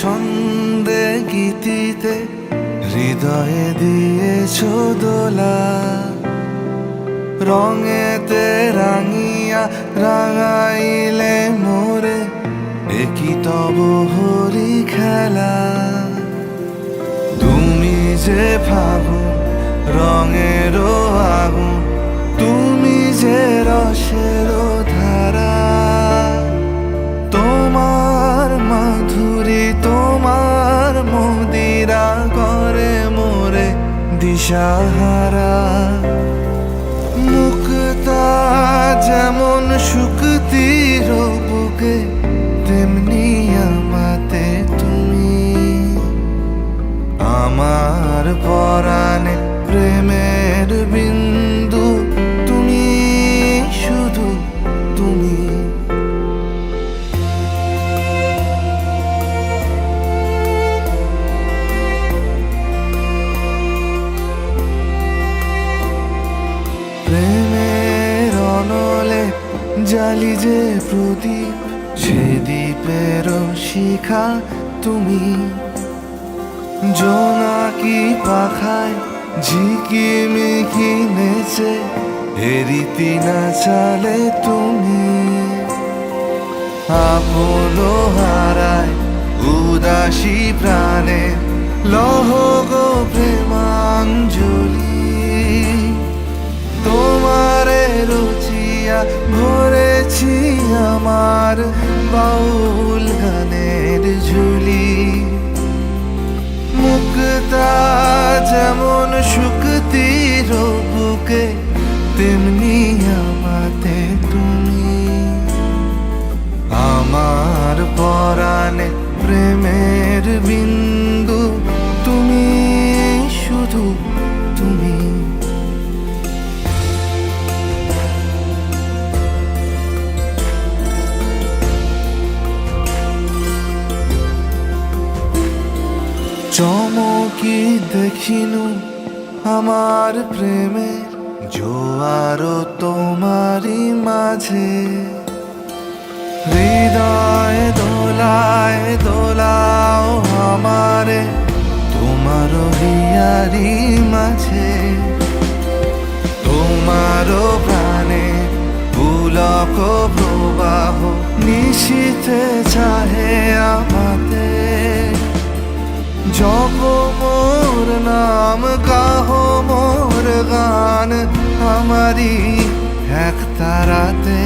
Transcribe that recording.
ছন্দে গীতিতে হৃদয়ে দিয়েছ দোলা, রঙেতে রাঙিয়া রাঙাইলে মোরে, একই তব হরি খেলা। তুমি যে ফাগুন রঙের আগুন, তুমি যে রসের ধারা, তোমার মাধুরী তোমার মদিরা করে মোরে দিশাহারা। মুক্তা যেমন শুকতির বুকে, তেমনি আমাতে তুমি। আমার পরাণে প্রেমের বিন্দু, তুমি শুধু তুমি। প্রেমের অনলে জালি যে প্রদীপ, সে দ্বীপের শিখা তুমি। জোনাকি পাখায় ঝিকিমিকি নেচে, এরিতি না চালে তুমি। আপন হারায় উদাসী প্রাণে, লহ গো প্রেমাঞ্জলি। তোমারে রুচিয়া ভরেছি আমার বাউল গানের ঝুলি। মুক্তা যেমন শুকতির বুকে, তেমনি আমাতে তুমি। আমার পরাণে প্রেমের বিন্দু, তুমি শুধু তুমি। চমকি দেখিনু আমার প্রেমের জোয়ার তোমারই মাঝে। হৃদয় দোলায় দোলাও আমারে তোমার হিয়ারি মাঝে। তোমার প্রাণে পুলক প্রবাহ, নিশীথে চাহে আমাতে। জপ মোর নাম, গাহ মোর গান, আমারি এক তারাতে।